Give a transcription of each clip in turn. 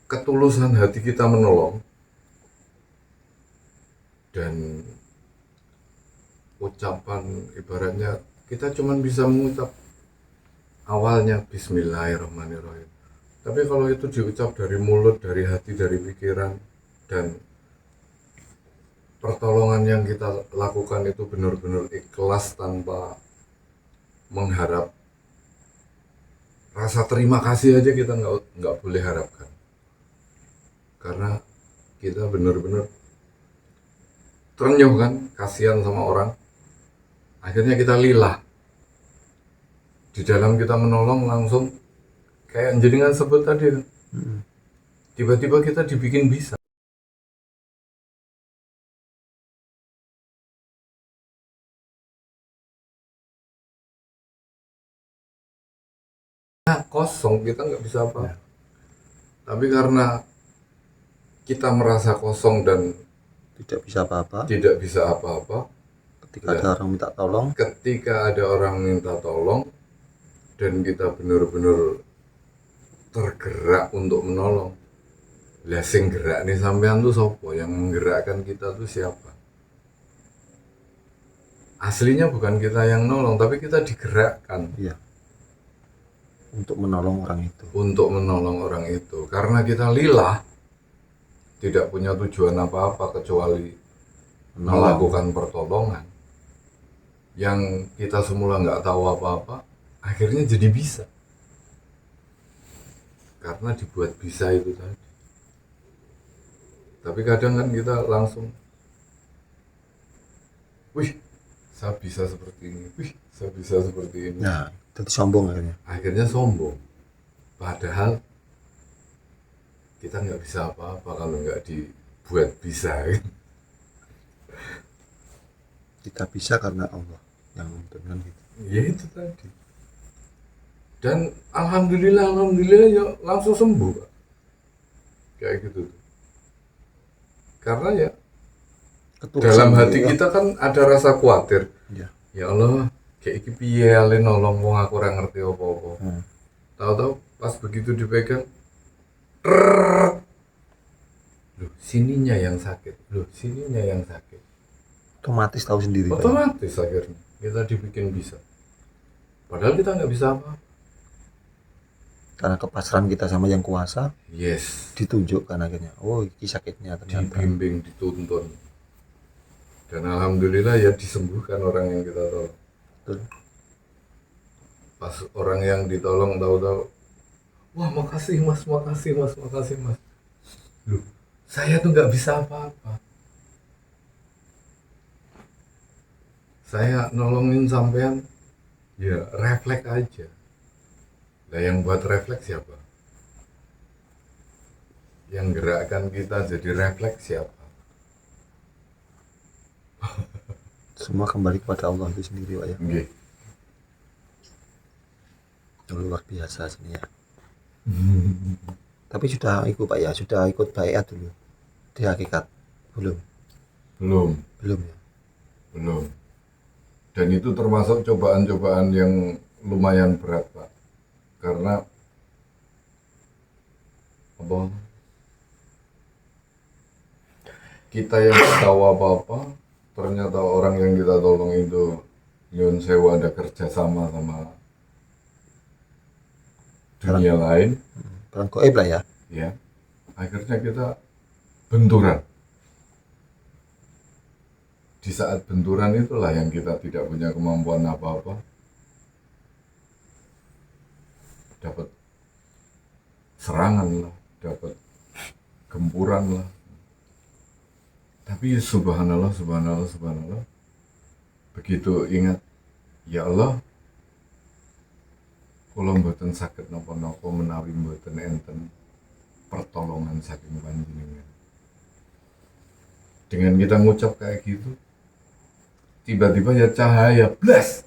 ketulusan hati kita menolong dan ucapan ibaratnya kita cuma bisa mengucap awalnya Bismillahirrahmanirrahim. Tapi kalau itu diucap dari mulut, dari hati, dari pikiran, dan pertolongan yang kita lakukan itu benar-benar ikhlas tanpa mengharap rasa terima kasih aja kita nggak boleh harapkan, karena kita benar-benar terenyuh kan, kasihan sama orang, akhirnya kita lillah di dalam kita menolong langsung kayak jenengan sebut tadi kan. Tiba-tiba kita dibikin bisa. Nah, kosong, kita nggak bisa apa. Tapi karena kita merasa kosong dan tidak bisa apa-apa ketika ada orang minta tolong dan kita benar-benar tergerak untuk menolong. Lah sing gerak nih sampean tuh sopo, yang menggerakkan kita tuh siapa? Aslinya bukan kita yang nolong, tapi kita digerakkan. Iya. Untuk menolong orang itu. Karena kita lillah, tidak punya tujuan apa-apa kecuali melakukan pertolongan. Yang kita semula nggak tahu apa-apa, akhirnya jadi bisa. Karena dibuat bisa itu tadi. Tapi kadang kan kita langsung, wih, saya bisa seperti ini, wih, saya bisa seperti ini. Nah, jadi sombong akhirnya sombong. Padahal kita nggak bisa apa-apa kalau nggak dibuat bisa. Kita bisa karena Allah yang dengan gitu. Ya itu tadi. Dan alhamdulillah ya langsung sembuh, Pak. Kayak gitu. Karena ya dalam hati kita kan ada rasa khawatir. Ya Allah, kayak iki piye ale nolong wong aku ora ngerti apa-apa. Tahu-tahu pas begitu dipegang, loh sininya yang sakit. Otomatis tahu sendiri. Otomatis akhirnya kita dibikin bisa. Padahal kita nggak bisa apa. Karena kepasrahan kita sama yang kuasa. Yes. Ditunjukkan akhirnya. Oh, ini sakitnya ternyata. Dibimbing, dituntun. Dan alhamdulillah ya disembuhkan orang yang kita tolong. Betul. Pas orang yang ditolong tahu-tahu, wah makasih mas. Loh, saya tuh nggak bisa apa-apa. Saya nolongin sampean, ya refleks aja. Nah yang buat refleks siapa? Yang gerakkan kita jadi refleks siapa? Semua kembali kepada Allah itu sendiri, Pak ya. Okay. Luar biasa sini ya. Tapi sudah ikut Pak ya, sudah ikut baiat dulu di hakikat? Belum ya. Belum. Dan itu termasuk cobaan-cobaan yang lumayan berat, Pak. Karena apa? Kita yang tahu apa-apa, ternyata orang yang kita tolong itu nyun sewa ada kerjasama sama dunia lain. Perang goib lah ya. Ya, akhirnya kita benturan. Di saat benturan itulah yang kita tidak punya kemampuan apa-apa, dapat serangan lah, dapat gempuran lah. Tapi subhanallah, begitu ingat, ya Allah, kula mboten saged napa-napa menawi mboten enten pertolongan saking panjenengan. Dengan kita ngucap kayak gitu, tiba-tiba ya cahaya blas.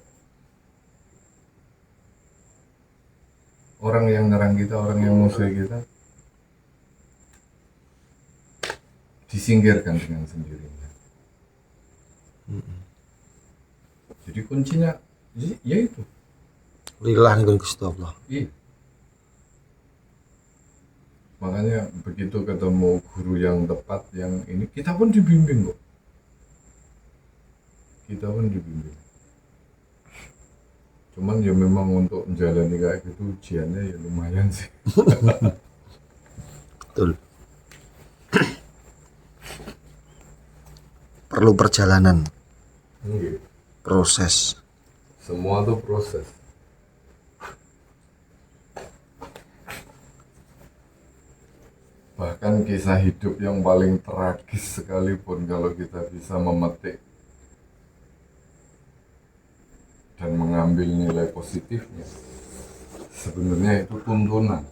Orang yang nyerang kita, orang yang musuh kita disingkirkan dengan sendirinya. Jadi kuncinya ya itu. Lillah nih Gusti Allah. Iya. Makanya begitu ketemu guru yang tepat, yang ini, kita pun dibimbing kok. Kita pun dibimbing. Cuman ya memang untuk menjalani kayak gitu ujiannya ya lumayan sih. Betul. Perlu perjalanan, Iya. proses. Semua tuh proses. Bahkan kisah hidup yang paling tragis sekalipun, kalau kita bisa memetik dan mengambil nilai positifnya, sebenarnya itu tuntunan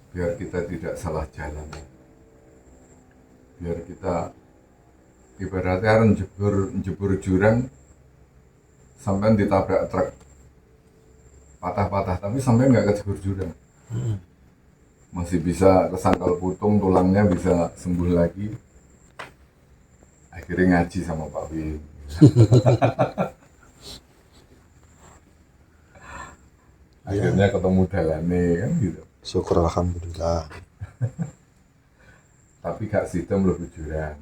biar kita tidak salah jalan, biar kita ibaratnya kan jebur jurang sampai ditabrak truk patah-patah, tapi sampai nggak kejebur jurang, masih bisa kesangkal putung, tulangnya bisa sembuh lagi. Akhirnya ngaji sama Pak Win. Akhirnya ketemu dalane kan gitu. Syukur alhamdulillah. Tapi gak sistem lebih jurang.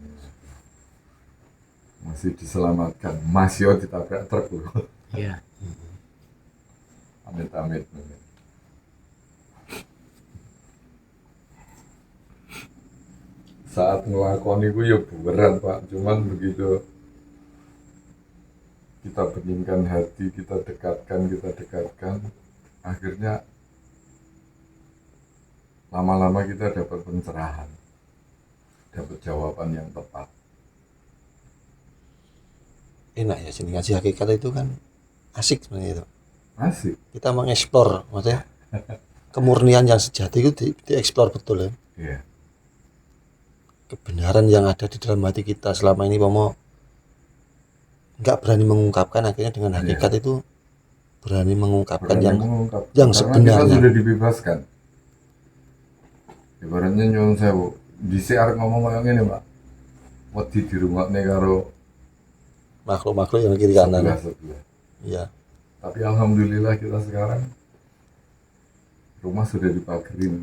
Masih diselamatkan. Mas yo ditabrak truk loh. Iya. Amit-amit. Saat ngelakoni itu ya berat Pak. Cuman begitu kita beningkan hati, kita dekatkan, akhirnya lama-lama kita dapat pencerahan, dapat jawaban yang tepat. Enak ya sini ngaji hakikat itu kan asik sebenarnya itu. Asik. Kita mengeksplor, maksudnya kemurnian yang sejati itu dieksplor betul ya. Iya. Kebenaran yang ada di dalam hati kita selama ini mau nggak berani mengungkapkan, akhirnya dengan hakikat itu berani mengungkapkan yang Karena sebenarnya. kita sudah dibebaskan. Ibaratnya nyuwun sewu, dhisik arep ngomong kayak ngene, Pak. Wedi dirungokne karo makhluk-makhluk yang kiri kanan. sebelah. Iya. Tapi alhamdulillah kita sekarang rumah sudah dipagerin.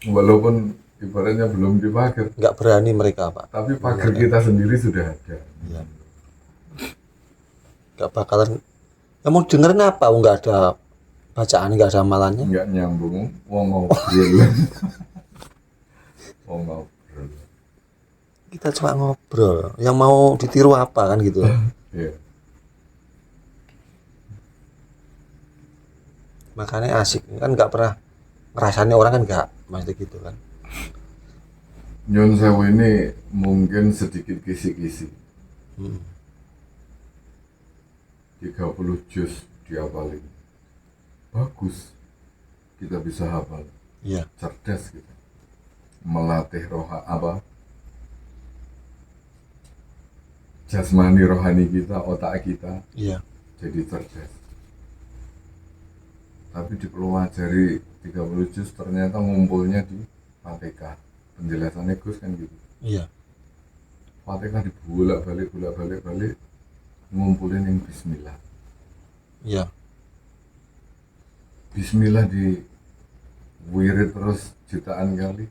Walaupun ibaratnya belum dipager, Nggak berani mereka Pak. tapi pagar kita sendiri sudah ada. Iya. Nggak bakalan. Ya mau dengerin apa? Nggak ada bacaan, nggak ada amalannya. Nggak nyambung, wong ngobrol. Wong ngobrol. Kita cuma ngobrol. Yang mau ditiru apa kan gitu. Iya. Makanya asik kan, nggak pernah ngerasanya orang kan, nggak maksudnya gitu kan. Nyun sewu ini mungkin sedikit kisi-kisi. 30 juz dihafalin. Bagus. Kita bisa hafal. Iya. Cerdas kita. Melatih jasmani rohani kita, otak kita Iya. jadi cerdas. Tapi dipelajari 30 juz ternyata ngumpulnya di Fatihah. Penjelasannya Gus kan gitu. Iya. Fatihah dibolak-balik ngumpulin yang bismillah. Iya. Bismillah di wirid terus jutaan kali.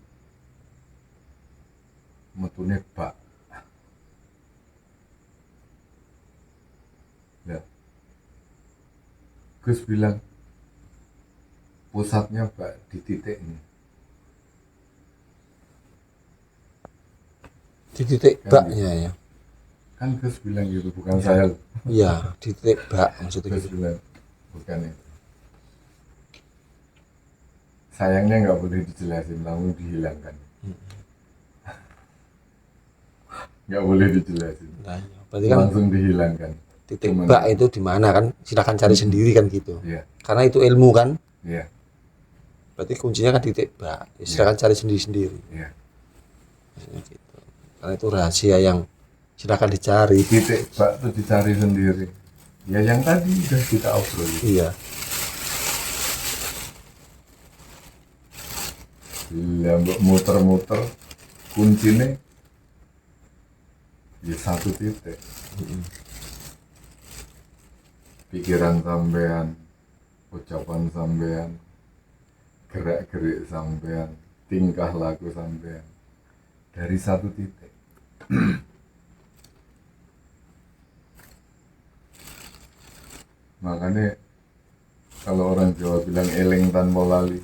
Metune bak. Ya. Gus bilang pusatnya bak di titik ini. Di titik Kan baknya ya. Kan Gus bilang gitu, bukan saya. Iya, di titik bak maksudnya Gus gitu. bilang bukan itu. Sayangnya nggak boleh dijelasin, langsung dihilangkan. Nggak boleh dijelasin, Nah, iya. Berarti kan langsung dihilangkan. titik Cuman- bak itu di mana kan? Silakan cari sendiri kan gitu. Iya, Karena itu ilmu kan. iya, Berarti kuncinya kan titik bak. Ya, silakan cari sendiri-sendiri. iya. Maksudnya gitu. Karena itu rahasia yang silakan dicari. Titik bak itu dicari sendiri. Ya yang tadi udah kita obrolin. Iya. Lah mbok muter-muter kuncinya ya satu titik. Pikiran sampean ucapan sampean, gerak-gerik sampean, tingkah laku sampean dari satu titik. Makanya kalau orang Jawa bilang eling tanpa lali,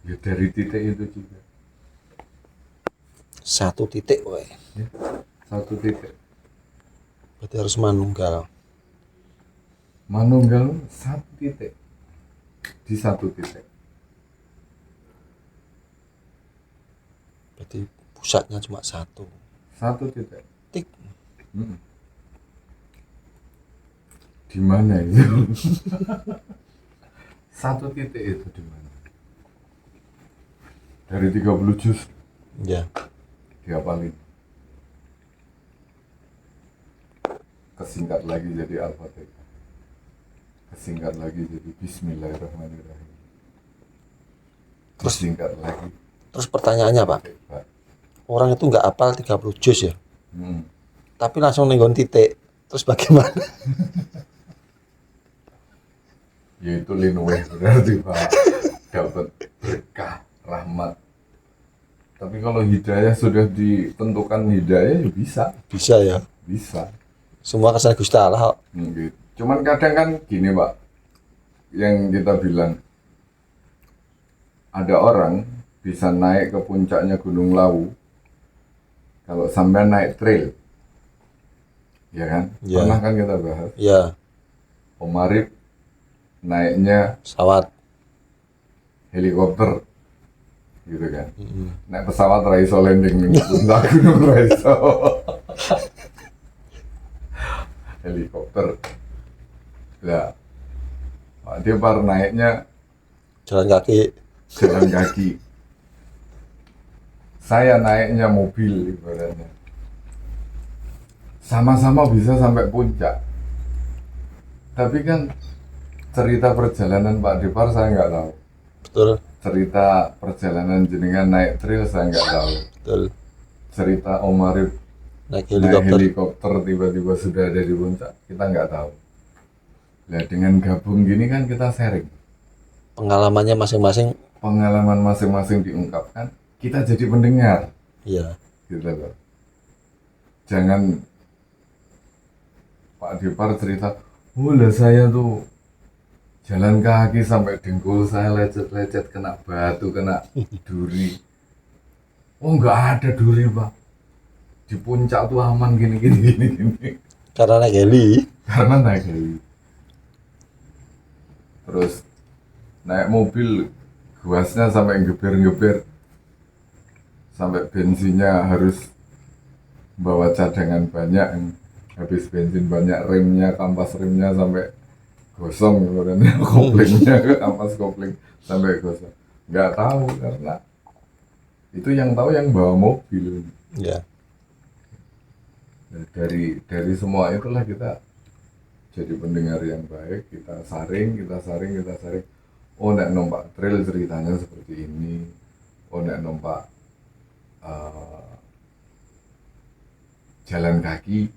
ya dari titik itu juga. Satu titik wae. Ya, satu titik. Berarti harus manunggal. Manunggal satu titik. Di satu titik. Berarti pusatnya cuma satu. Satu titik. Tik. Di mana itu? Satu titik itu di mana? Dari 30 juz Ya. dihafalin. Kesingkat lagi jadi Al-Fatihah. Kesingkat lagi jadi Bismillahirrahmanirrahim. Kesingkat lagi. Terus pertanyaannya Pak, Pak. orang itu nggak hafal 30 juz ya, tapi langsung nenggon titik. Terus bagaimana? Yaitu linuweh berarti Pak, dapat berkah rahmat. Tapi kalau hidayah sudah ditentukan hidayah ya bisa, Bisa ya. bisa. Semua kesan Gusti Allah. Gitu. Cuman kadang kan gini Pak, yang kita bilang ada orang bisa naik ke puncaknya Gunung Lawu kalau sampai naik trail, ya kan? Ya. Pernah kan kita bahas. Ya, Om Arif naiknya pesawat. helikopter, gitu kan? Naik pesawat raiso landing nih, puncak gunung raiso. Helikopter. Lah, Pak Depar naiknya Jalan kaki. jalan kaki. Saya naiknya mobil ibaratnya. Sama-sama bisa sampai puncak. Tapi kan cerita perjalanan Pak Depar saya nggak tahu. Betul. Cerita perjalanan jenengan naik trail saya nggak tahu. Betul. Cerita Om Arif Naik naik helikopter. helikopter tiba-tiba sudah ada di puncak, kita nggak tahu. Nah dengan gabung gini kan kita sharing. Pengalamannya masing-masing. Pengalaman masing-masing diungkapkan, kita jadi pendengar. Iya. Gitu loh. Jangan Pak Depar cerita, oh lah saya tuh jalan kaki sampai dengkul saya lecet-lecet kena batu, kena duri. Oh nggak ada duri Pak. Di puncak tuh aman gini. Karena naik heli. Karena naik heli. Terus naik mobil, guasnya sampai ngeber-ngeber. Sampai bensinnya harus bawa cadangan banyak. Habis bensin banyak, remnya, kampas remnya sampai gosong. Kemudian koplingnya, kampas kopling sampai gosong. Nggak tahu karena itu yang tahu yang bawa mobil. Ya. Nah, dari semua itulah kita jadi pendengar yang baik, kita saring. Oh nek numpak trail ceritanya seperti ini, oh nek numpak jalan kaki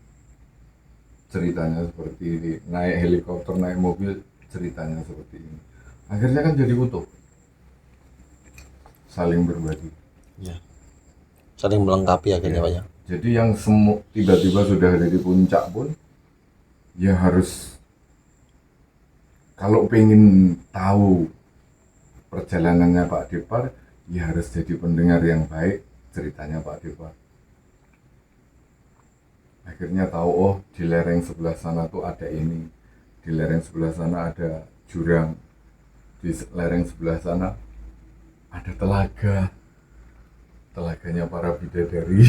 ceritanya seperti ini, naik helikopter, naik mobil ceritanya seperti ini. Akhirnya kan jadi utuh, saling berbagi. Ya. Saling melengkapi akhirnya Ya. Pak ya. Jadi yang tiba-tiba sudah ada di puncak pun, ya harus kalau pengen tahu perjalanannya Pak Depar, ya harus jadi pendengar yang baik ceritanya Pak Depar. Akhirnya tahu, oh di lereng sebelah sana tuh ada ini, di lereng sebelah sana ada jurang, di lereng sebelah sana ada telaga. Telaganya para bidadari.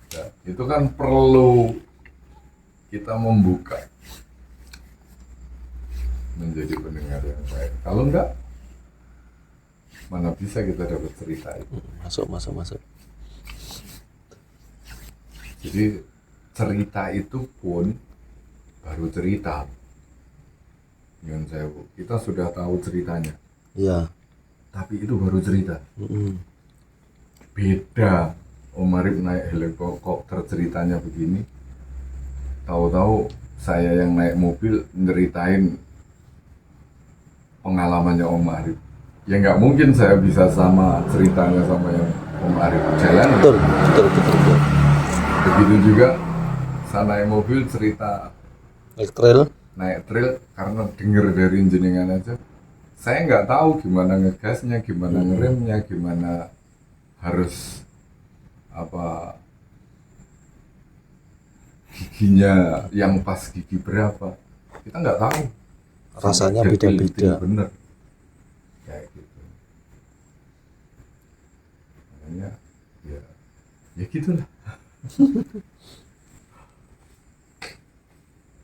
Nah, itu kan perlu kita membuka menjadi pendengar yang baik. Kalau enggak, mana bisa kita dapat cerita itu. Masuk. Jadi cerita itu pun baru cerita. Dengan saya, kita sudah tahu ceritanya. Iya. Tapi itu baru cerita. Beda Om Arif naik helikopter ceritanya begini, tahu-tahu saya yang naik mobil nyeritain pengalamannya Om Arif, ya nggak mungkin saya bisa sama ceritanya sama yang Om Arif jalan. Betul, betul, betul, betul. Begitu juga saya naik mobil cerita Naik trail, naik trail, karena denger dari jenengan aja saya nggak tahu gimana ngegasnya, gimana ngeremnya, gimana harus apa giginya yang pas gigi berapa, kita nggak tahu. rasanya Sampai beda-beda. bener kayak gitu. Makanya ya gitulah.